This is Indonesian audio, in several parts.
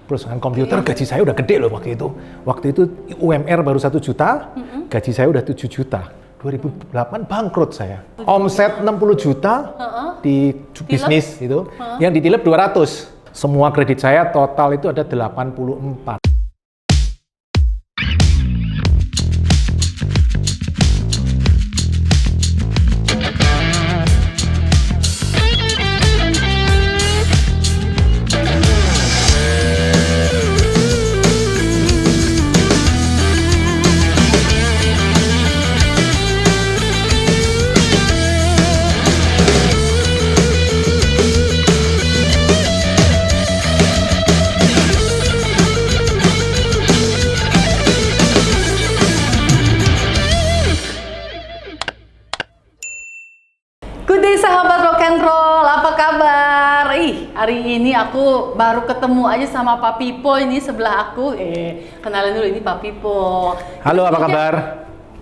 perusahaan komputer, gaji saya udah gede loh waktu itu. Waktu itu UMR baru 1 juta, gaji saya udah 7 juta. 2008 bangkrut saya. Omset 60 juta di bisnis itu, yang ditilep 200. Semua kredit saya total itu ada 84. Sahabat rock and roll, apa kabar? Hari ini aku baru ketemu aja sama Pak Pipo ini sebelah aku. Kenalin dulu, ini Pak Pipo. Halo, apa kabar?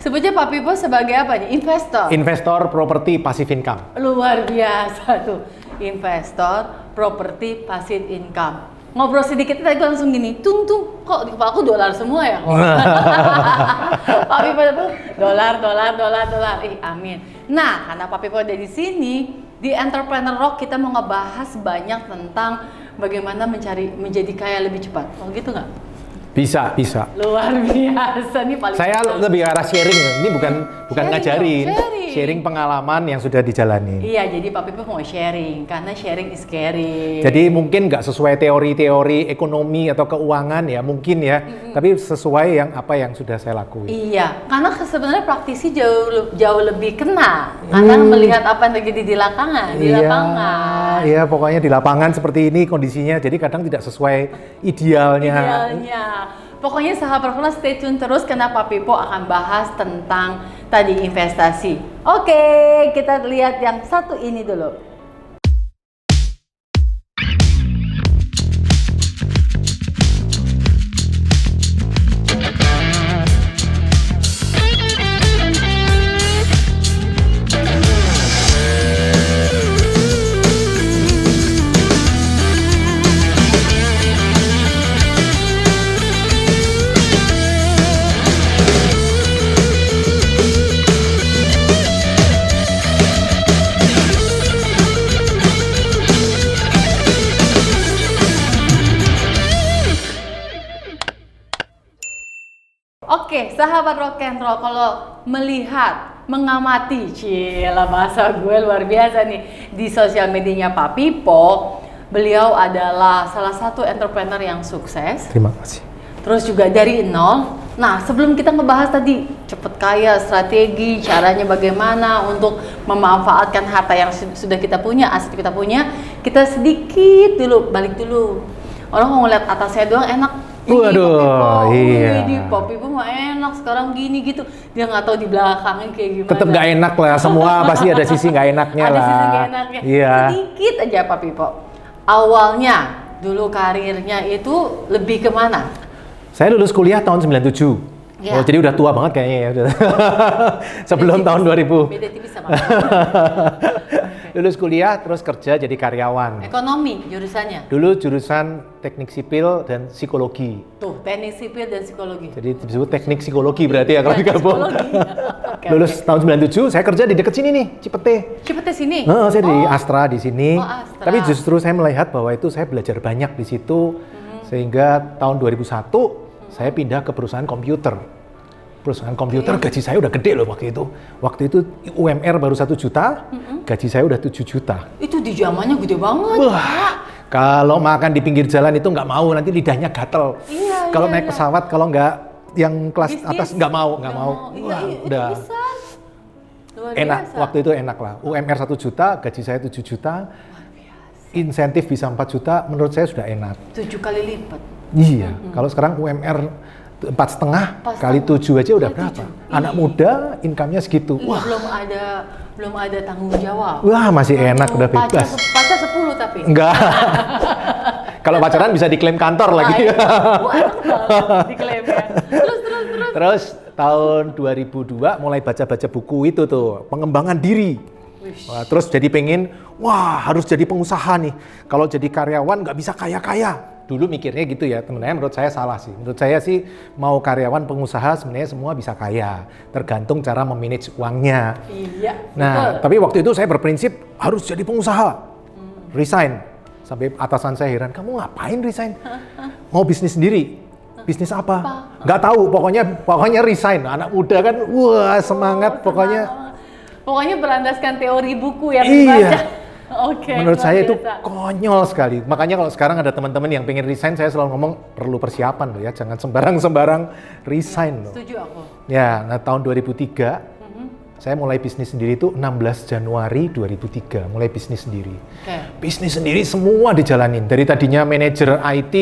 Sebutnya Pak Pipo sebagai apa nih? Investor? Investor properti passive income. Luar biasa tuh, investor properti passive income. Ngobrol sedikit tadi gue langsung gini, tung kok di kepala aku dolar semua ya? Pak Pipo itu dolar. Amin. Nah, karena Pak Pipo ada di sini, di Entrepreneur Rock kita mau ngebahas banyak tentang bagaimana menjadi kaya lebih cepat. Oh gitu nggak? Bisa. Luar biasa nih paling. Saya lebih ke arah sharing, ini bukan ngajarin. Sharing pengalaman yang sudah dijalani. Iya, jadi Pak Pipo mau sharing, karena sharing is caring. Jadi mungkin nggak sesuai teori-teori ekonomi atau keuangan ya, mungkin ya. Tapi sesuai apa yang sudah saya lakuin. Iya, karena sebenarnya praktisi jauh lebih kena, karena melihat apa yang terjadi di lapangan. Iya, pokoknya di lapangan seperti ini kondisinya. Jadi kadang tidak sesuai idealnya. Pokoknya sahabat Rockland stay tune terus karena Pak Pipo akan bahas tentang tadi investasi. Oke, kita lihat yang satu ini dulu. Oke, sahabat rock and roll, kalau mengamati, cila bahasa gue luar biasa nih, di sosial medianya Pak Pipo, beliau adalah salah satu entrepreneur yang sukses. Terima kasih. Terus juga dari nol. Nah, sebelum kita ngebahas tadi cepet kaya, strategi, caranya bagaimana untuk memanfaatkan harta yang sudah kita punya, aset kita punya, kita sedikit dulu, balik dulu. Orang mau ngeliat atasnya doang enak. Waduh, iya. Pak Pipo mah enak sekarang gini gitu. Dia nggak tahu di belakangnya kayak gimana. Tetap nggak enak lah, semua pasti ada sisi nggak enaknya lah. Ada sisi nggak enaknya. Iya. Sedikit aja Pak Pipo. Awalnya dulu karirnya itu lebih kemana? Saya lulus kuliah tahun 97. Ya. Oh, jadi udah tua banget kayaknya ya. Sebelum tahun 2000. Beda tipis sama. Lulus kuliah terus kerja jadi karyawan. Ekonomi jurusannya? Dulu jurusan teknik sipil dan psikologi. Tuh, teknik sipil dan psikologi. Jadi disebut teknik psikologi berarti ya kalau digabung. Lulus Okay. tahun 97, saya kerja di dekat sini nih, Cipete. Cipete sini? Saya di Astra di sini. Oh, Astra. Tapi justru saya melihat bahwa itu saya belajar banyak di situ. Sehingga tahun 2001 saya pindah ke perusahaan komputer. Perusahaan komputer, gaji saya udah gede loh waktu itu. Waktu itu UMR baru 1 juta, gaji saya udah 7 juta. Itu di zamannya gede banget. Wah, kalau makan di pinggir jalan itu nggak mau, nanti lidahnya gatel. Kalau naik pesawat, kalau nggak yang kelas atas nggak mau. Wah, udah. Enak, waktu itu enak lah. UMR 1 juta, gaji saya 7 juta. Insentif bisa 4 juta, menurut saya sudah enak. 7 kali lipat. Iya, kalau sekarang UMR 4,5 kali 7 aja udah berapa? Anak muda income-nya segitu. Wah, belum ada tanggung jawab. Wah, masih enak, udah bebas. Pacar 10 tapi. Enggak. Kalau pacaran bisa diklaim kantor lagi. Wah, enak banget diklaim ya. Terus tahun 2002 mulai baca-baca buku itu tuh, pengembangan diri. Wah, terus jadi pengen, harus jadi pengusaha nih. Kalau jadi karyawan nggak bisa kaya-kaya. Dulu mikirnya gitu ya, sebenarnya menurut saya salah sih. Menurut saya sih mau karyawan pengusaha sebenarnya semua bisa kaya, tergantung cara memanage uangnya. Iya. Nah, tapi waktu itu saya berprinsip harus jadi pengusaha. Resign. Sampai atasan saya heran, kamu ngapain resign? Mau bisnis sendiri? Bisnis apa? Nggak tahu, pokoknya resign. Anak muda kan, wah semangat pokoknya. Pokoknya berandaskan teori buku yang iya. dibaca. Oke. Menurut saya itu konyol sekali. Makanya kalau sekarang ada teman-teman yang pengen resign, saya selalu ngomong perlu persiapan loh ya, jangan sembarang resign loh. Setuju aku. Ya, nah tahun 2003 saya mulai bisnis sendiri itu 16 Januari 2003, mulai bisnis sendiri. Bisnis sendiri semua dijalanin. Dari tadinya manajer IT,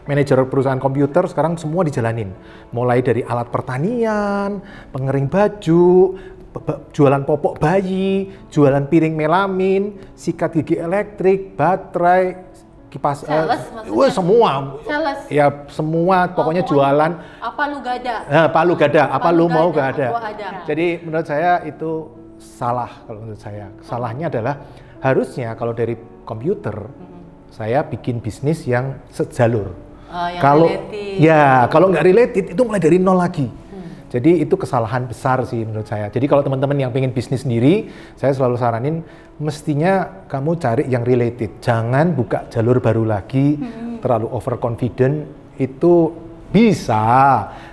manajer perusahaan komputer, sekarang semua dijalanin. Mulai dari alat pertanian, pengering baju, jualan popok bayi, jualan piring melamin, sikat gigi elektrik, baterai, kipas, semua. Sales. Ya semua, pokoknya jualan. Apa lu gak ada? Palu gak ada, apa lu mau gak ada. ada. Jadi menurut saya itu salah kalau menurut saya. Salahnya adalah harusnya kalau dari komputer, saya bikin bisnis yang sejalur. Kalau kalau nggak related itu mulai dari nol lagi. Jadi itu kesalahan besar sih menurut saya. Jadi kalau teman-teman yang pengen bisnis sendiri, saya selalu saranin mestinya kamu cari yang related. Jangan buka jalur baru lagi, terlalu overconfident itu bisa.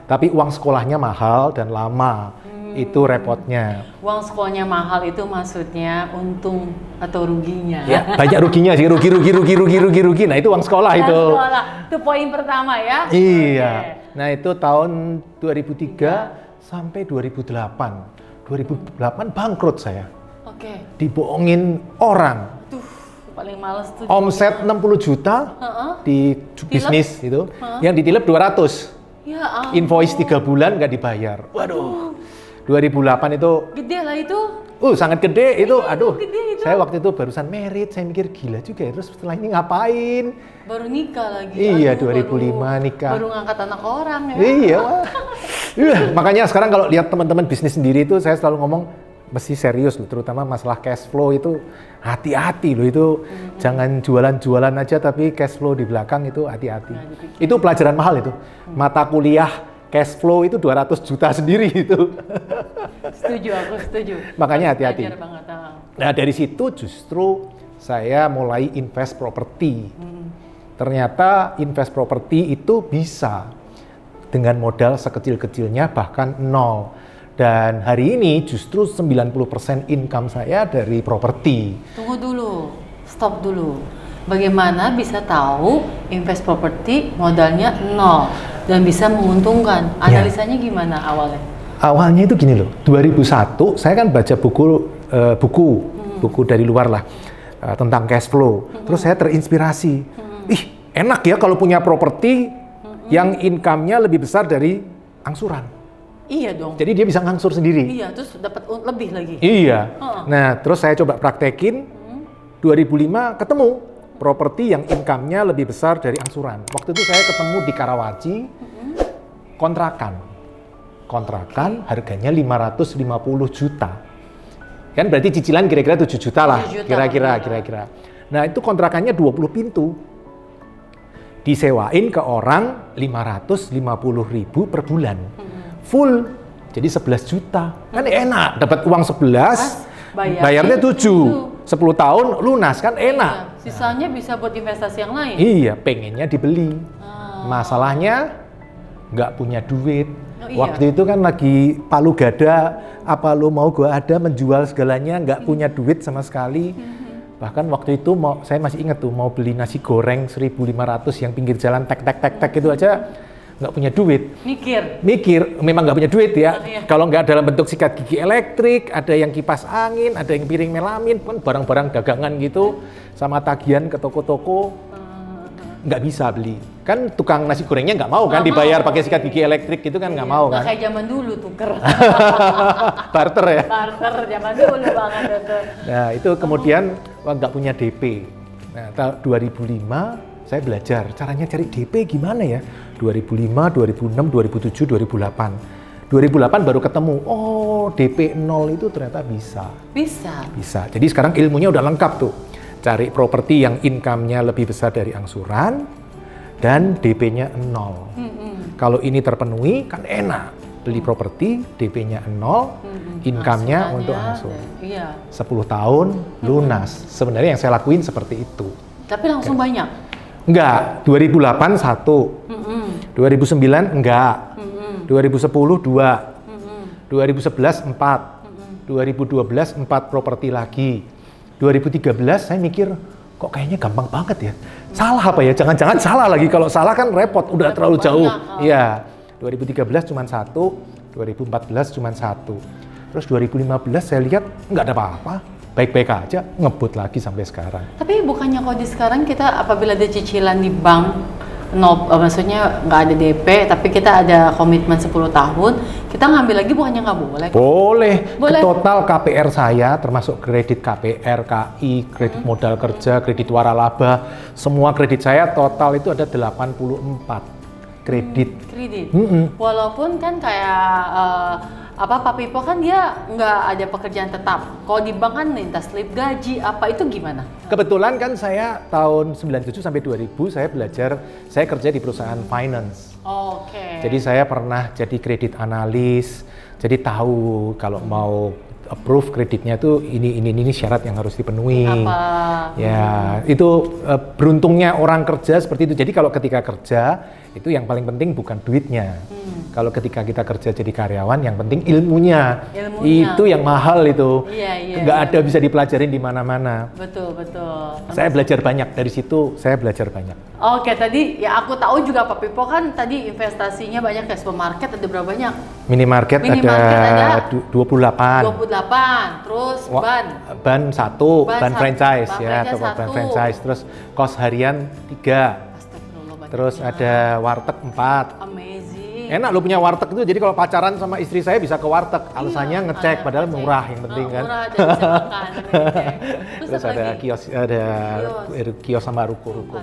Tapi uang sekolahnya mahal dan lama. Itu repotnya. Uang sekolahnya mahal itu maksudnya untung atau ruginya? Ya, banyak ruginya sih, rugi. Nah, itu uang sekolah itu. Itu poin pertama ya. Iya. Okay. Nah, itu tahun 2003 sampai 2008. 2008 bangkrut saya. Oke. Dibohongin orang. Tuh, paling males tuh. Omset 60 juta di bisnis itu, yang ditilep 200. Ya, invoice 3 bulan nggak dibayar. Waduh. 2008 itu gede lah itu. Sangat gede itu. Aduh. Gede itu. Saya waktu itu barusan married, saya mikir gila juga ya. Terus setelah ini ngapain? Baru nikah lagi. Iya, 2005 nikah. Baru ngangkat anak orang ya. Iya. Makanya sekarang kalau lihat teman-teman bisnis sendiri itu saya selalu ngomong mesti serius loh, terutama masalah cash flow itu hati-hati loh itu. Jangan jualan-jualan aja tapi cash flow di belakang itu hati-hati. Itu pelajaran mahal itu. Mata kuliah cash flow itu 200 juta sendiri itu. Setuju, aku setuju. Makanya hati-hati. Nah dari situ justru saya mulai invest properti. Ternyata invest properti itu bisa dengan modal sekecil-kecilnya bahkan nol. Dan hari ini justru 90% income saya dari properti. Tunggu dulu, stop dulu. Bagaimana bisa tahu invest properti modalnya nol dan bisa menguntungkan? Analisanya gimana awalnya? Awalnya itu gini loh, 2001 saya kan baca buku dari luar lah tentang cash flow. Terus saya terinspirasi. Ih, enak ya kalau punya properti yang income-nya lebih besar dari angsuran. Iya dong. Jadi dia bisa ngangsur sendiri. Iya, terus dapat lebih lagi. Iya. Nah, terus saya coba praktekin 2005 ketemu properti yang income-nya lebih besar dari angsuran. Waktu itu saya ketemu di Karawaci, kontrakan harganya 550 juta. Kan berarti cicilan kira-kira 7 juta lah, kira-kira. Nah itu kontrakannya 20 pintu. Disewain ke orang 550.000 per bulan. Full, jadi 11 juta. Kan enak, dapat uang 11, bayarnya 7. 10 tahun lunas kan enak. Iya, sisanya bisa buat investasi yang lain. Iya, pengennya dibeli. Masalahnya nggak punya duit. Waktu itu kan lagi palu gada, apa lu mau gua ada menjual segalanya, nggak punya duit sama sekali. Bahkan waktu itu saya masih ingat tuh mau beli nasi goreng 1.500 yang pinggir jalan tek itu aja nggak punya duit. Mikir, memang nggak punya duit ya. Kalau nggak dalam bentuk sikat gigi elektrik, ada yang kipas angin, ada yang piring melamin, kan barang-barang dagangan gitu, sama tagihan ke toko-toko, nggak bisa beli. Kan tukang nasi gorengnya nggak mau kan dibayar pakai sikat gigi elektrik gitu kan nggak mau kan. Nggak kayak zaman dulu tuker. Barter ya. Barter zaman dulu banget itu. Nah itu kemudian nggak punya DP. Nah tahun 2005 saya belajar caranya cari DP gimana ya. 2005, 2006, 2007, 2008. 2008 baru ketemu, oh DP 0 itu ternyata bisa. Bisa. Jadi sekarang ilmunya udah lengkap tuh. Cari properti yang income-nya lebih besar dari angsuran dan DP-nya 0. Kalau ini terpenuhi kan enak, beli properti DP-nya 0, income-nya untuk langsung. Iya. 10 tahun lunas. Sebenarnya yang saya lakuin seperti itu. Tapi langsung banyak? Enggak, 2008 1, 2009 enggak, 2010 2, 2011 4, 2012 4 properti lagi, 2013 saya mikir kok kayaknya gampang banget ya. Salah apa ya? Jangan-jangan salah lagi. Kalau salah kan repot, udah terlalu jauh. Iya. 2013 cuma 1, 2014 cuma 1. Terus 2015 saya lihat nggak ada apa-apa. Baik-baik aja, ngebut lagi sampai sekarang. Tapi bukannya kalau di sekarang kita apabila ada cicilan di bank, maksudnya nggak ada DP, tapi kita ada komitmen 10 tahun, kita ngambil lagi bukannya nggak boleh? Boleh. Total KPR saya, termasuk kredit KPR, KI, kredit modal kerja, kredit waralaba, semua kredit saya total itu ada 84 kredit. Walaupun kan kayak Pak Pipo kan dia nggak ada pekerjaan tetap. Kalau di bank kan minta slip gaji, apa itu gimana? Kebetulan kan saya tahun 97 sampai 2000 saya kerja di perusahaan finance. Oke. Jadi saya pernah jadi kredit analis, jadi tahu kalau mau approve kreditnya tuh ini syarat yang harus dipenuhi. Apa? Ya, itu beruntungnya orang kerja seperti itu. Jadi kalau ketika kerja itu yang paling penting bukan duitnya. Kalau ketika kita kerja jadi karyawan, yang penting ilmunya. Itu yang mahal itu. Nggak ada bisa dipelajarin di mana-mana. Betul. Saya belajar banyak dari situ. Saya belajar banyak. Oke, tadi ya aku tahu juga Pak Pipo kan tadi investasinya banyak ya, supermarket ada berapa banyak? Minimarket ada 28. Terus ban 1, ban franchise ya, atau ban franchise. Terus kos harian 3. Terus ada warteg 4. Amazing. Enak lo punya warteg itu, jadi kalau pacaran sama istri saya bisa ke warteg. Alasannya ngecek, padahal murah yang penting kan. Murah dan bisa makan. Terus ada kios sama ruko-ruko.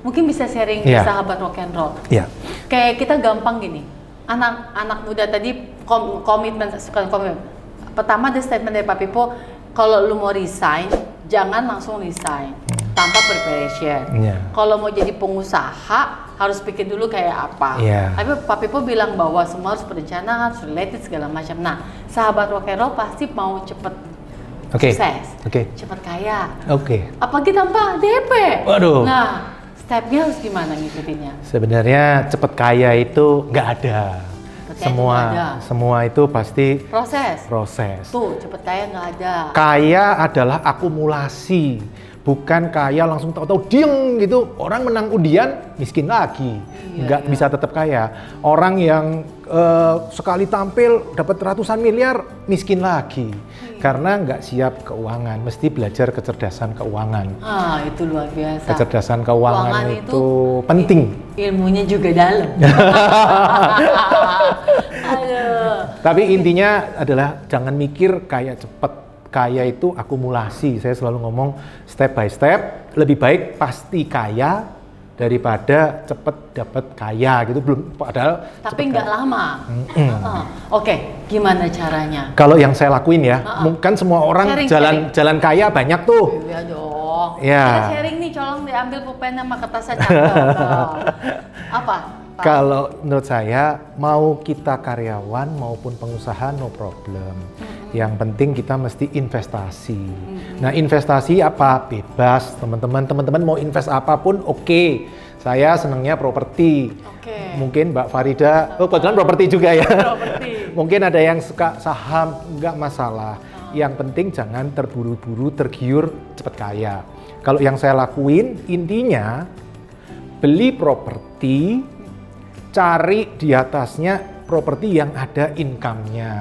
Mungkin bisa sharing ke sahabat rock and roll. Iya. Kayak kita gampang gini. Anak muda tadi komitmen. Pertama ada statement dari Pak Pipo, kalau lu mau resign, jangan langsung resign tanpa preparation. Kalau mau jadi pengusaha, harus pikir dulu kayak apa. Tapi Pak Pipo bilang bahwa semua harus perencanaan, harus related segala macam. Nah, sahabat rock and roll pasti mau cepet sukses, cepet kaya. Apalagi tanpa DP. Waduh. Nah, stepnya harus gimana ngikutinnya? Sebenarnya cepet kaya itu nggak ada. Semua itu pasti proses. Tuh, cepet kaya nggak ada. Kaya adalah akumulasi, bukan kaya langsung tahu-tahu dieng gitu. Orang menang undian miskin lagi, nggak bisa tetap kaya. Orang yang sekali tampil dapat ratusan miliar miskin lagi, karena nggak siap keuangan. Mesti belajar kecerdasan keuangan. Itu luar biasa. Kecerdasan keuangan itu penting. Ilmunya juga dalam. Tapi intinya adalah jangan mikir kaya cepet. Kaya itu akumulasi. Saya selalu ngomong step by step. Lebih baik pasti kaya daripada cepet dapat kaya gitu. Padahal tapi nggak lama. Oke, gimana caranya? Kalau yang saya lakuin ya, kan semua orang jalan kaya banyak tuh. Iya dong. Kita sharing nih, colong diambil pulpen sama kertasnya catat. Apa? Kalau menurut saya, mau kita karyawan maupun pengusaha no problem. Yang penting kita mesti investasi. Nah, investasi apa? Bebas, teman-teman mau invest apapun oke. Saya senangnya properti. Mungkin Mbak Farida, kebetulan properti juga ya. Mungkin ada yang suka saham, nggak masalah. Yang penting jangan terburu-buru, tergiur, cepat kaya. Kalau yang saya lakuin, intinya beli properti, cari di atasnya properti yang ada income-nya.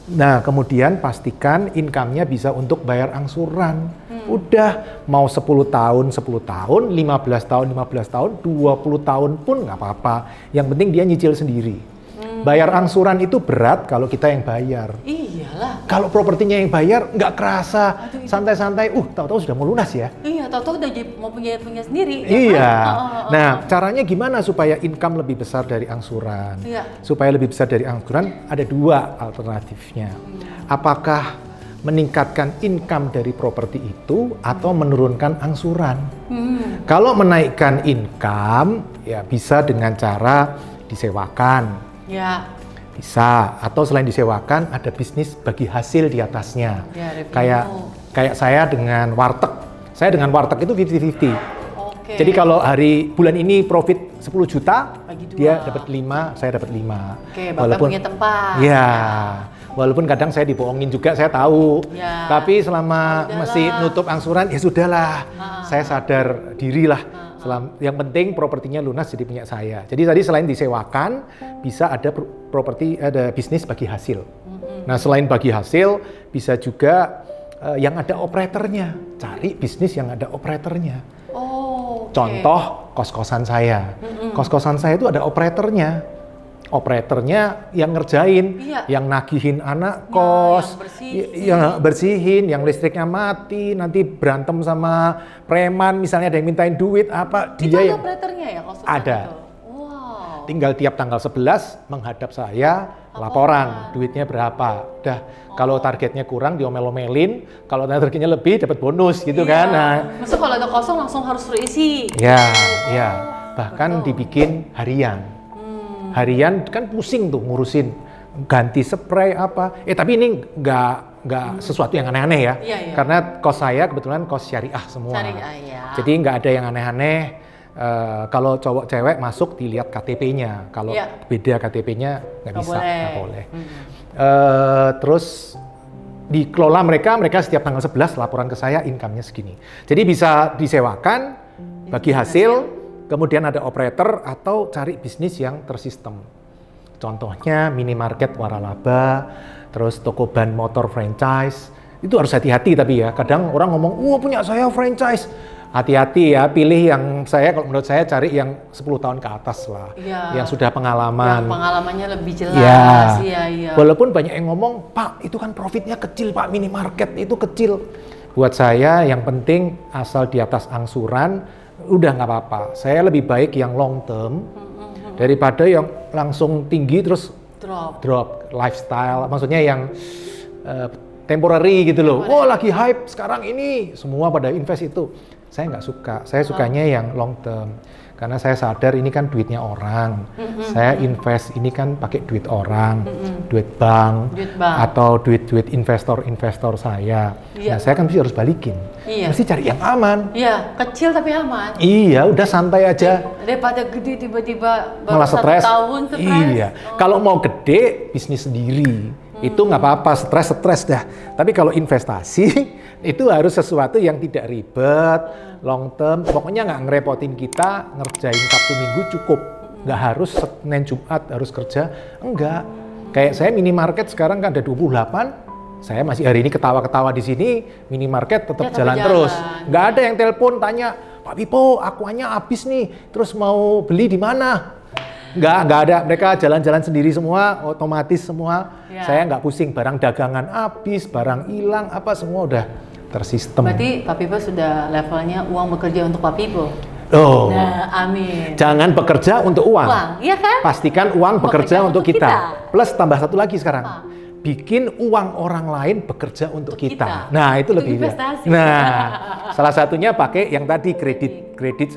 Nah, kemudian pastikan income-nya bisa untuk bayar angsuran. Udah, mau 10 tahun, 10 tahun, 15 tahun, 15 tahun, 20 tahun pun nggak apa-apa. Yang penting dia nyicil sendiri. Bayar angsuran itu berat kalau kita yang bayar. Iyalah. Kalau propertinya yang bayar, nggak kerasa. Santai-santai, tahu-tahu sudah mau lunas ya. Iya, tahu-tahu udah mau punya sendiri. Iya. Nah, caranya gimana supaya income lebih besar dari angsuran? Supaya lebih besar dari angsuran, ada 2 alternatifnya. Apakah meningkatkan income dari properti itu atau menurunkan angsuran. Kalau menaikkan income, ya bisa dengan cara disewakan. Ya. Bisa, atau selain disewakan ada bisnis bagi hasil di atasnya. Ya, kayak saya dengan warteg. Saya dengan warteg itu 50-50. Jadi kalau bulan ini profit 10 juta, dia dapat 5, saya dapat 5. Oke, Bapak punya tempat. Ya, walaupun kadang saya dibohongin juga, saya tahu. Ya. Tapi selama masih nutup angsuran, ya sudahlah. Saya sadar diri lah. Yang penting propertinya lunas jadi punya saya. Jadi tadi selain disewakan, bisa ada ada bisnis bagi hasil. Nah, selain bagi hasil, bisa juga yang ada operatornya. Cari bisnis yang ada operatornya. Contoh kos-kosan saya. Kos-kosan saya itu ada operatornya. Operatornya yang ngerjain, yang nagihin anak kos, yang bersihin, yang listriknya mati, nanti berantem sama preman, misalnya ada yang mintain duit apa, itu dia ada yang operatornya ya kos-kosan ada. Itu? Wow. Tinggal tiap tanggal 11 menghadap saya laporan duitnya berapa. Udah, kalau targetnya kurang diomel-omelin, kalau targetnya lebih dapat bonus gitu kan. Nah, maksudnya kalau ada kosong langsung harus terisi. Ya. Bahkan dibikin harian. Harian kan pusing tuh ngurusin ganti spray apa. Tapi ini nggak sesuatu yang aneh-aneh ya. Karena kos saya kebetulan kos syariah semua. Jadi nggak ada yang aneh-aneh. Kalau cowok cewek masuk dilihat KTP-nya. Kalau beda KTP-nya nggak bisa, nggak boleh. Terus dikelola mereka setiap tanggal 11 laporan ke saya income-nya segini. Jadi bisa disewakan, bagi hasil, kemudian ada operator atau cari bisnis yang tersistem. Contohnya minimarket waralaba, terus toko ban motor franchise. Itu harus hati-hati tapi ya. Kadang orang ngomong, punya saya franchise. Hati-hati ya, pilih yang kalau menurut saya cari yang 10 tahun ke atas lah. Yang sudah pengalaman. Yang pengalamannya lebih jelas. Walaupun banyak yang ngomong, Pak itu kan profitnya kecil Pak, minimarket itu kecil. Buat saya yang penting asal di atas angsuran, udah nggak apa-apa. Saya lebih baik yang long term daripada yang langsung tinggi terus drop lifestyle. Maksudnya yang temporary gitu loh. Lagi hype sekarang ini, semua pada invest itu. Saya nggak suka. Saya sukanya yang long term. Karena saya sadar ini kan duitnya orang. Saya invest ini kan pakai duit orang, duit bank, atau duit investor saya. Nah, saya kan mesti harus balikin. Mesti cari yang aman. Kecil tapi aman. Udah santai aja. Daripada gede tiba-tiba baru malah 1 tahun stres. Kalau mau gede, bisnis sendiri. Itu nggak apa-apa, stres dah. Tapi kalau investasi, itu harus sesuatu yang tidak ribet, long term. Pokoknya nggak ngerepotin kita, ngerjain Sabtu Minggu cukup. Nggak harus Senin Jumat harus kerja, enggak. Kayak saya minimarket sekarang kan ada 28, saya masih hari ini ketawa-ketawa di sini, minimarket tetap jalan terus. Nggak ada yang telepon tanya, Pak Pipo, akuannya habis nih, terus mau beli di mana? Nggak ada, mereka jalan-jalan sendiri semua, otomatis semua. Saya nggak pusing, barang dagangan habis, barang hilang, apa semua udah tersistem. Berarti Pak Pipo sudah levelnya uang bekerja untuk Pak Pipo. Nah, amin. Jangan bekerja untuk uang. Iya kan? Pastikan uang bekerja untuk kita. Plus tambah satu lagi sekarang. Bikin uang orang lain bekerja untuk kita. Nah, itu lebih investasi. Nah, salah satunya pakai yang tadi kredit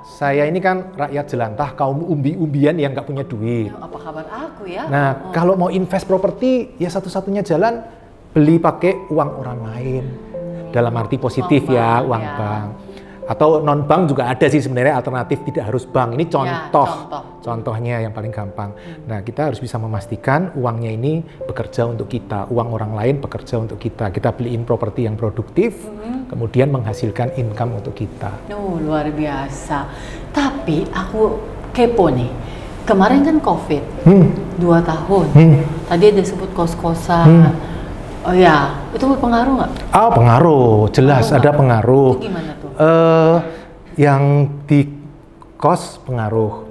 saya ini kan rakyat jelantah, kaum umbi-umbian yang nggak punya duit. Apa kabar aku ya? Nah, kalau mau invest properti, ya satu-satunya jalan beli pakai uang orang lain. Dalam arti positif uang bank. Atau non bank juga ada sih sebenarnya alternatif, tidak harus bank. Ini contohnya yang paling gampang. Nah, kita harus bisa memastikan uangnya ini bekerja untuk kita, uang orang lain bekerja untuk kita. Kita beliin properti yang produktif, kemudian menghasilkan income untuk kita. Luar biasa. Tapi aku kepo nih. Kemarin kan COVID, 2 tahun. Tadi ada sebut kos-kosan. Itu berpengaruh nggak? Pengaruh, jelas ada pengaruh. Itu gimana tuh? Yang di kos pengaruh,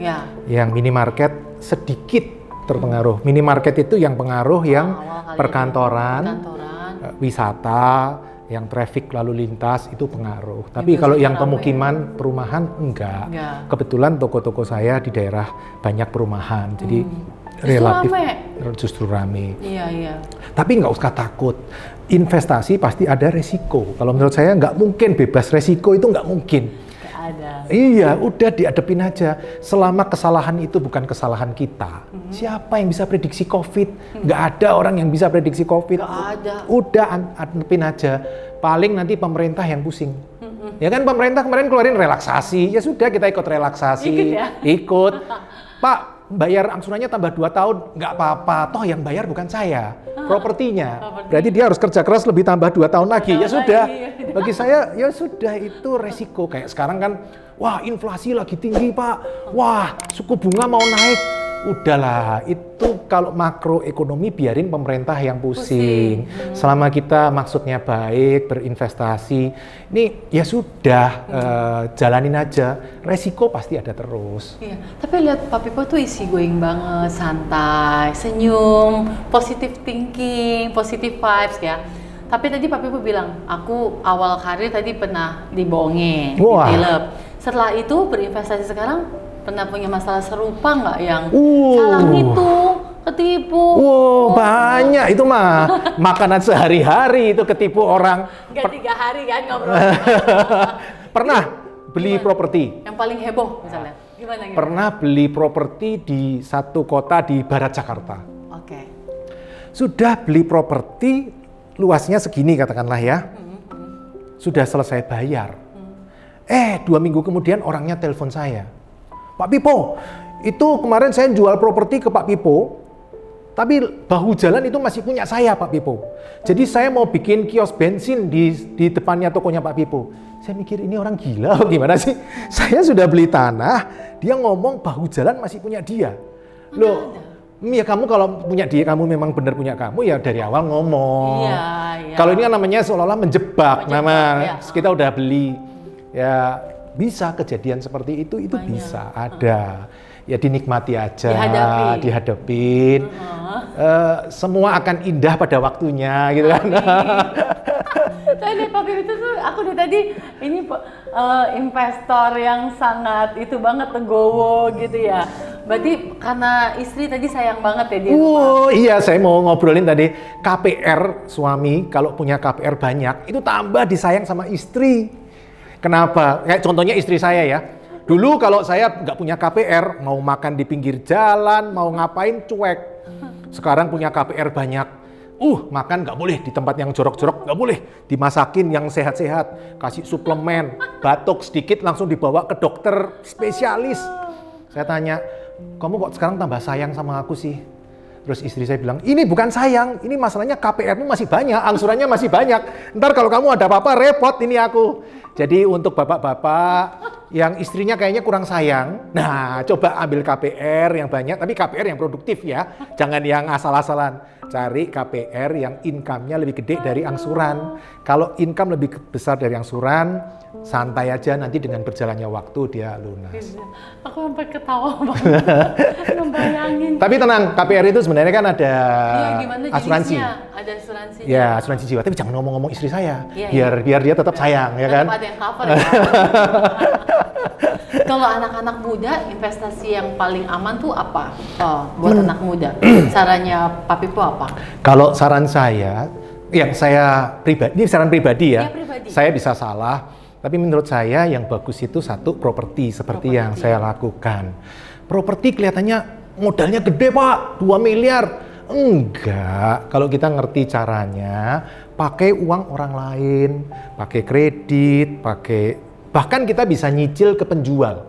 yang minimarket sedikit terpengaruh. Minimarket itu yang pengaruh yang perkantoran, wisata, yang traffic lalu lintas itu pengaruh. Tapi kalau yang pemukiman, perumahan enggak. Kebetulan toko-toko saya di daerah banyak perumahan, jadi relatif justru rame. Iya. Tapi nggak usah takut. Investasi pasti ada resiko. Kalau menurut saya nggak mungkin bebas resiko, itu nggak mungkin. Nggak ada. Iya, udah dihadapin aja. Selama kesalahan itu bukan kesalahan kita. Siapa yang bisa prediksi COVID? Nggak ada orang yang bisa prediksi COVID. Nggak ada. Udah hadapin aja. Paling nanti pemerintah yang pusing. Ya kan pemerintah kemarin keluarin relaksasi. Ya sudah, kita ikut relaksasi. Ikut ya? Ikut. Pak, bayar angsurannya tambah 2 tahun, nggak apa-apa, toh yang bayar bukan saya, propertinya. Berarti dia harus kerja keras lebih tambah 2 tahun lagi, ya sudah. Bagi saya, ya sudah, itu resiko. Kayak sekarang kan, wah inflasi lagi tinggi Pak, wah suku bunga mau naik. Udahlah, itu kalau makroekonomi biarin pemerintah yang pusing. Selama kita maksudnya baik, berinvestasi, ini ya sudah, jalanin aja. Resiko pasti ada terus. Iya, tapi lihat Pak Pipo tuh easy going banget, santai, senyum, positive thinking, positive vibes ya. Tapi tadi Pak Pipo bilang, aku awal karir tadi pernah dibohongin, ditilep. Setelah itu berinvestasi sekarang, pernah punya masalah serupa nggak yang salah ngitung, ketipu? Banyak itu mah makanan sehari-hari itu ketipu orang. Nggak 3 hari kan ngobrol. Pernah beli properti. Yang paling heboh misalnya, gimana? Pernah beli properti di satu kota di barat Jakarta. Oke. Sudah beli properti luasnya segini katakanlah ya. Sudah selesai bayar. 2 minggu kemudian orangnya telepon saya. Pak Pipo, itu kemarin saya jual properti ke Pak Pipo, tapi bahu jalan itu masih punya saya Pak Pipo. Jadi saya mau bikin kios bensin di depannya tokonya Pak Pipo. Saya mikir ini orang gila gimana sih? Saya sudah beli tanah, dia ngomong bahu jalan masih punya dia. Loh, ya kamu kalau punya dia, kamu memang benar punya kamu ya dari awal ngomong. Iya. Kalau ini kan namanya seolah-olah menjebak, ya. Kita udah beli, ya. Bisa kejadian seperti itu banyak. Bisa ada, ya dinikmati aja, dihadapin. Semua akan indah pada waktunya, gitu kan. Tadi Pak Pipo itu tuh aku dari tadi ini investor yang sangat itu banget legowo gitu ya. Berarti karena istri tadi sayang banget ya di rumah. Iya, saya mau ngobrolin tadi KPR suami kalau punya KPR banyak itu tambah disayang sama istri. Kenapa? Kayak contohnya istri saya ya. Dulu kalau saya nggak punya KPR, mau makan di pinggir jalan, mau ngapain cuek. Sekarang punya KPR banyak. Makan nggak boleh di tempat yang jorok-jorok, nggak boleh. Dimasakin yang sehat-sehat, kasih suplemen, batuk sedikit langsung dibawa ke dokter spesialis. Saya tanya, kamu kok sekarang tambah sayang sama aku sih? Terus istri saya bilang, ini bukan sayang, ini masalahnya KPR-mu masih banyak, angsurannya masih banyak. Ntar kalau kamu ada apa-apa repot ini aku. Jadi untuk bapak-bapak yang istrinya kayaknya kurang sayang, nah coba ambil KPR yang banyak, tapi KPR yang produktif ya. Jangan yang asal-asalan. Cari KPR yang income-nya lebih gede dari angsuran. Kalau income lebih besar dari angsuran, santai aja nanti dengan berjalannya waktu dia lunas. Aku sampai ketawa banget, ngebayangin. Tapi tenang, KPR itu sebenarnya kan ada asuransi. Ada asuransi. Ya, asuransi jiwa. Tapi jangan ngomong-ngomong istri saya, biar dia tetap sayang, ya kan? Ada yang cover ya. Kalau anak-anak muda, investasi yang paling aman tuh apa? Buat anak muda, sarannya Pak Pipo apa? Kalau saran saya, yang saya pribadi, ini saran pribadi ya. Saya bisa salah, tapi menurut saya yang bagus itu satu properti seperti yang saya lakukan. Properti kelihatannya modalnya gede Pak, 2 miliar. Enggak, kalau kita ngerti caranya, pakai uang orang lain, pakai kredit, bahkan kita bisa nyicil ke penjual.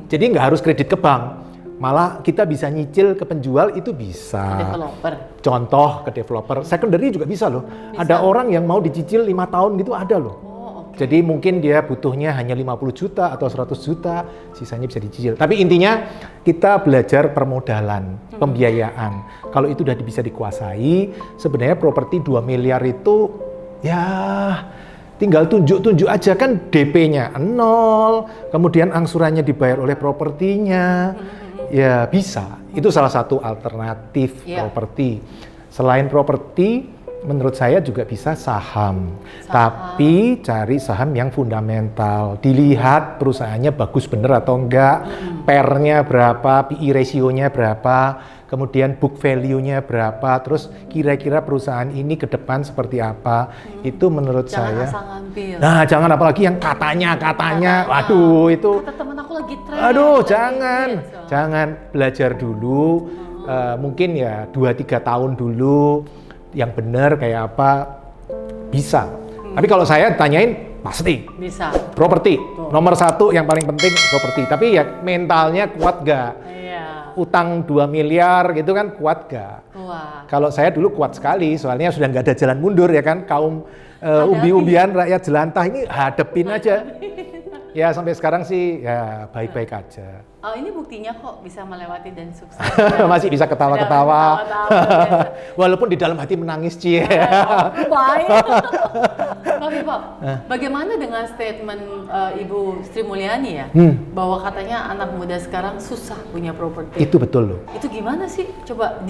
Jadi nggak harus kredit ke bank, malah kita bisa nyicil ke penjual itu bisa. Developer. Contoh ke developer, secondary juga bisa loh. Bisa. Ada orang yang mau dicicil 5 tahun gitu ada loh. Jadi mungkin dia butuhnya hanya 50 juta atau 100 juta, sisanya bisa dicicil. Tapi intinya kita belajar permodalan, pembiayaan. Kalau itu udah bisa dikuasai, sebenarnya properti 2 miliar itu ya tinggal tunjuk-tunjuk aja kan DP-nya 0, kemudian angsurannya dibayar oleh propertinya. Ya bisa. Itu salah satu alternatif properti. Selain properti, menurut saya juga bisa saham. Tapi cari saham yang fundamental. Dilihat perusahaannya bagus bener atau enggak, PER-nya berapa, PE ratio-nya berapa, kemudian book value-nya berapa, terus kira-kira perusahaan ini ke depan seperti apa. Itu menurut saya. Jangan asal ngambil. Nah, jangan apalagi yang katanya. Waduh, itu. Kata teman aku lagi tren. Aduh, jangan belajar dulu. Mungkin ya 2-3 tahun dulu yang benar kayak apa bisa. Tapi kalau saya tanyain pasti bisa. properti. Nomor 1 yang paling penting properti. Tapi ya mentalnya kuat gak? Iya. Utang 2 miliar gitu kan kuat gak? Kuat. Kalau saya dulu kuat sekali, soalnya sudah nggak ada jalan mundur ya kan, kaum umbi-umbian rakyat jelantah ini hadepin aja. Ya sampai sekarang sih ya baik-baik aja. Oh ini buktinya kok bisa melewati dan sukses. Masih bisa ketawa-ketawa. Walaupun di dalam hati menangis cie. Baik. Tapi Pak, bagaimana dengan statement Ibu Sri Mulyani ya? Bahwa katanya anak muda sekarang susah punya properti. Itu betul loh. Itu gimana sih? Coba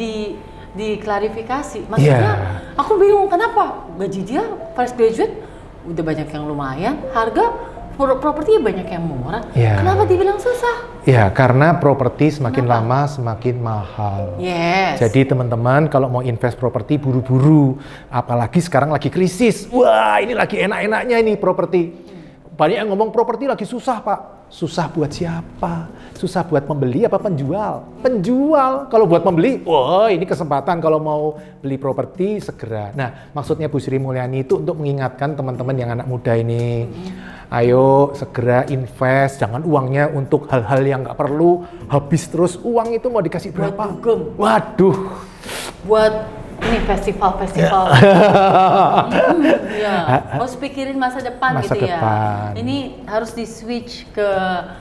diklarifikasi. Maksudnya aku bingung kenapa gaji dia fresh graduate udah banyak yang lumayan, harga properti banyak yang murah. Kenapa dibilang susah? Ya, karena properti semakin lama semakin mahal. Yes. Jadi teman-teman kalau mau invest properti buru-buru, apalagi sekarang lagi krisis. Wah, ini lagi enak-enaknya ini properti. Banyak yang ngomong properti lagi susah, Pak. Susah buat siapa? Susah buat pembeli apa penjual? Penjual. Kalau buat pembeli, wah ini kesempatan kalau mau beli properti segera. Nah, maksudnya Bu Sri Mulyani itu untuk mengingatkan teman-teman yang anak muda ini. Ayo segera invest, jangan uangnya untuk hal-hal yang nggak perlu, habis terus uang itu mau dikasih berapa? Waduh. Buat ini festival-festival. Ya, harus pikirin masa depan gitu ya. Ini harus di-switch ke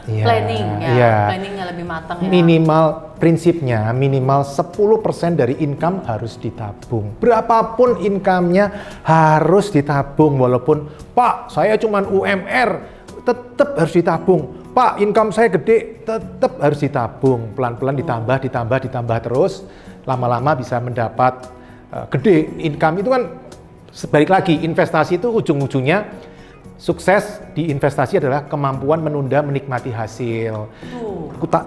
planning ya. Planningnya lebih matang ya. Minimal prinsipnya minimal 10% dari income harus ditabung. Berapapun income-nya harus ditabung walaupun Pak, saya cuman UMR, tetap harus ditabung. Pak, income saya gede, tetap harus ditabung. Pelan-pelan ditambah terus. Lama-lama bisa mendapat gede. Income itu kan sebalik lagi, investasi itu ujung-ujungnya sukses di investasi adalah kemampuan menunda menikmati hasil.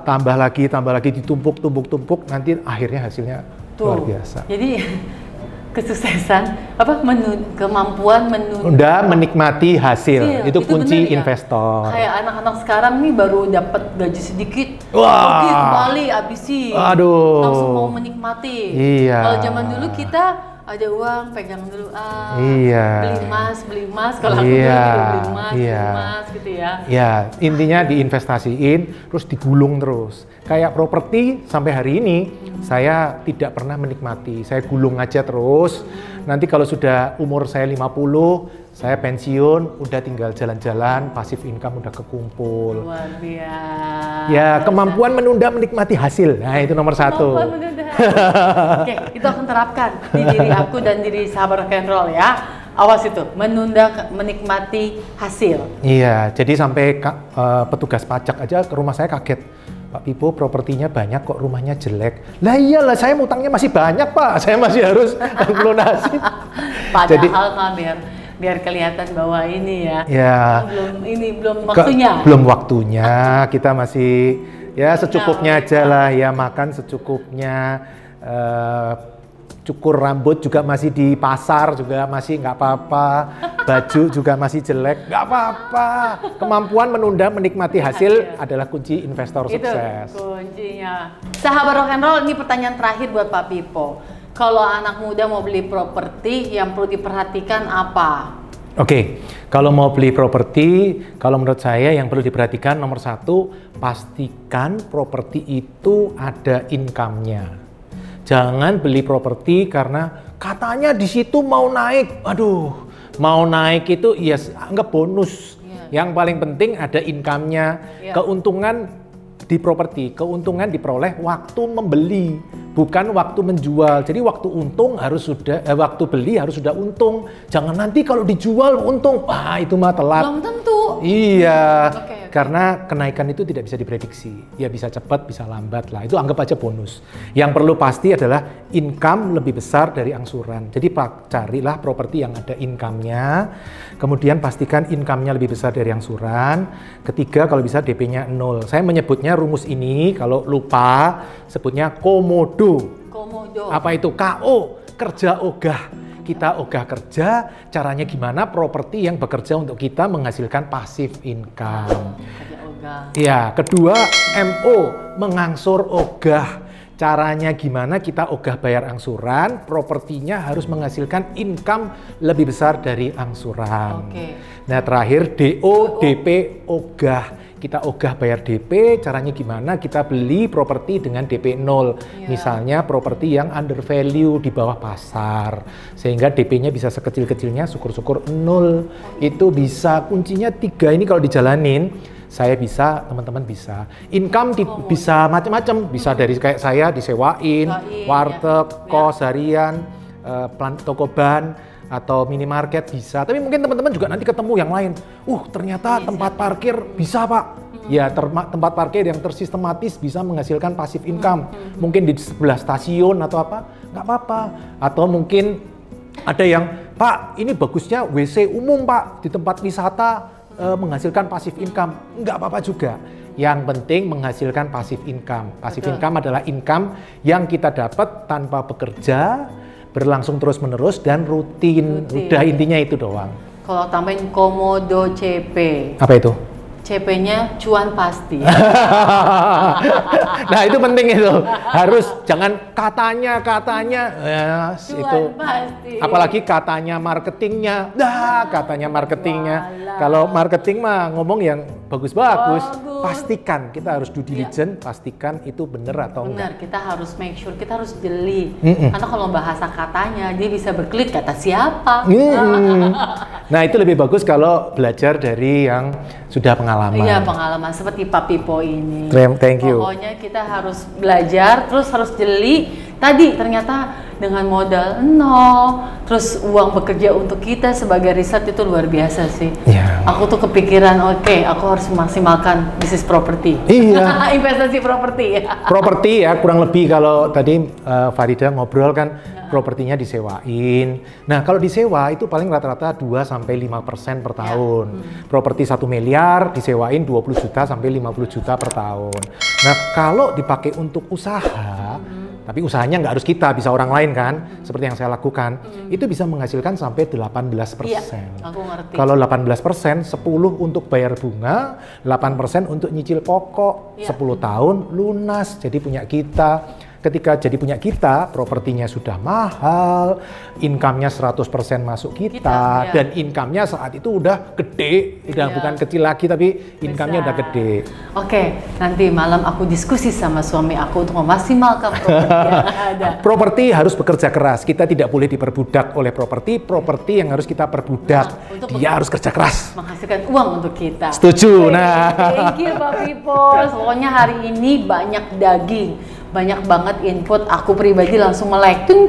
Tambah lagi ditumpuk, nanti akhirnya hasilnya luar biasa. Jadi kesuksesan kemampuan menunda menikmati hasil. Itu kunci investor. Kayak anak-anak sekarang nih baru dapat gaji sedikit, pergi ke Bali habisi. Langsung mau menikmati. Kalau zaman dulu kita ada uang pegang dulu beli emas kalau aku dulu beli emas gitu ya. Ya, intinya diinvestasiin terus digulung terus. Kayak properti sampai hari ini saya tidak pernah menikmati. Saya gulung aja terus. Nanti kalau sudah umur saya 50, saya pensiun, udah tinggal jalan-jalan, passive income udah kekumpul. Luar biasa. Ya, kemampuan menunda menikmati hasil. Nah, itu nomor 1. Kemampuan menunda. Oke, itu akan terapkan di diri aku dan diri sahabat rock and roll ya. Awas itu, menunda menikmati hasil. Iya, jadi sampai petugas pajak aja ke rumah saya kaget. Pak Pipo, propertinya banyak kok rumahnya jelek. Lah iyalah, saya utangnya masih banyak Pak, saya masih harus melunasi. Padahal kan biar kelihatan bahwa ini belum waktunya. Belum waktunya, kita masih secukupnya aja lah ya, makan secukupnya. Cukur rambut juga masih di pasar juga masih nggak apa-apa, baju juga masih jelek, nggak apa-apa. Kemampuan menunda menikmati hasil adalah kunci investor sukses. Itu kuncinya. Sahabat rock and roll, ini pertanyaan terakhir buat Pak Pipo. Kalau anak muda mau beli properti, yang perlu diperhatikan apa? Oke, kalau mau beli properti, kalau menurut saya yang perlu diperhatikan nomor 1, pastikan properti itu ada income-nya. Jangan beli properti karena katanya di situ mau naik. Aduh, mau naik itu anggap bonus. Yang paling penting ada income-nya. Keuntungan di properti, keuntungan diperoleh waktu membeli, bukan waktu menjual. Jadi waktu waktu beli harus sudah untung. Jangan nanti kalau dijual untung, itu mah telat. Belum tentu. Iya. Karena kenaikan itu tidak bisa diprediksi. Ya bisa cepat, bisa lambat lah. Itu anggap aja bonus. Yang perlu pasti adalah income lebih besar dari angsuran. Jadi carilah properti yang ada income-nya. Kemudian pastikan income-nya lebih besar dari angsuran. Ketiga, kalau bisa DP-nya 0. Saya menyebutnya rumus ini, kalau lupa, sebutnya komodo. Apa itu? KO, kerja ogah. Kita ogah kerja, caranya gimana? Properti yang bekerja untuk kita menghasilkan passive income. Ya, kedua MO, mengangsur ogah. Caranya gimana? Kita ogah bayar angsuran, propertinya harus menghasilkan income lebih besar dari angsuran. Nah, terakhir DO, DP, ogah. Kita ogah bayar DP, caranya gimana? Kita beli properti dengan DP 0. Misalnya properti yang under value di bawah pasar. Sehingga DP-nya bisa sekecil-kecilnya, syukur-syukur 0. Itu bisa, kuncinya 3 ini kalau dijalanin, saya bisa, teman-teman bisa. Income bisa macam-macam, bisa dari kayak saya disewain, warteg, kos harian, toko ban, atau minimarket bisa. Tapi mungkin teman-teman juga nanti ketemu yang lain. Ternyata tempat parkir bisa, Pak. Ya, tempat parkir yang tersistematis bisa menghasilkan passive income. Mungkin di sebelah stasiun atau apa, nggak apa-apa. Atau mungkin ada yang, Pak, ini bagusnya WC umum, Pak, di tempat wisata menghasilkan passive income. Nggak apa-apa juga. Yang penting menghasilkan passive income. Passive income adalah income yang kita dapat tanpa bekerja, berlangsung terus-menerus dan rutin. Udah intinya itu doang. Kalau tambahin komodo CP. Apa itu? CP-nya cuan pasti. Nah, itu penting itu. Harus jangan katanya cuan itu. Pasti. Apalagi katanya marketingnya. Katanya marketingnya. Kalau marketing mah ngomong yang bagus-bagus. Pastikan kita harus due diligence, pastikan itu benar atau enggak. Benar, kita harus make sure, kita harus jeli. Karena kalau bahasa katanya dia bisa berkelit kata siapa. Nah, itu lebih bagus kalau belajar dari yang sudah pengalaman. Iya, pengalaman seperti Pak Pipo ini. Thank you. Pokoknya kita harus belajar, terus harus jeli. Tadi ternyata dengan modal 0, terus uang bekerja untuk kita sebagai riset itu luar biasa sih. Aku tuh kepikiran, aku harus memaksimalkan bisnis properti. Iya. Investasi properti. Properti ya, kurang lebih kalau tadi Farida ngobrol kan, propertinya disewain. Nah, kalau disewa itu paling rata-rata 2-5% per tahun. Properti 1 miliar disewain 20 juta sampai 50 juta per tahun. Nah, kalau dipakai untuk usaha, tapi usahanya nggak harus kita, bisa orang lain kan, seperti yang saya lakukan, itu bisa menghasilkan sampai 18%. Aku ngerti. Kalau 18%, 10 untuk bayar bunga, 8% untuk nyicil pokok, 10 tahun lunas, jadi punya kita. Ketika jadi punya kita, propertinya sudah mahal, income-nya 100% masuk kita, dan income-nya saat itu udah gede, udah bukan kecil lagi, tapi income-nya udah gede. Nanti malam aku diskusi sama suami aku untuk memaksimalkan properti yang ada. Properti harus bekerja keras, kita tidak boleh diperbudak oleh properti yang harus kita perbudak, dia harus kerja keras. Menghasilkan uang untuk kita. Setuju, Thank you Pak Pipo, pokoknya hari ini banyak daging. Banyak banget input, aku pribadi langsung melek, ting.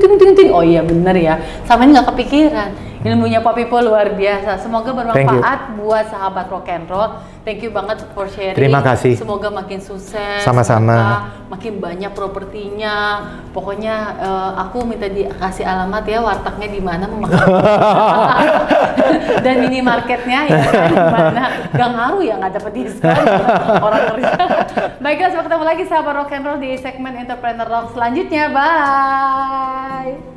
Oh iya bener ya, sama ini nggak kepikiran. Ilmunya Pak Pipo luar biasa. Semoga bermanfaat buat sahabat rock and roll. Thank you banget for sharing. Terima kasih. Semoga makin sukses. Sama-sama. Makin banyak propertinya. Pokoknya aku minta dikasih alamat ya, wartegnya di mana, dan minimarketnya ya di mana. Gak ngaruh ya, nggak dapet diskon orang kerja. Baiklah, sampai ketemu lagi sahabat rock and roll di segmen Entrepreneur Rock selanjutnya. Bye.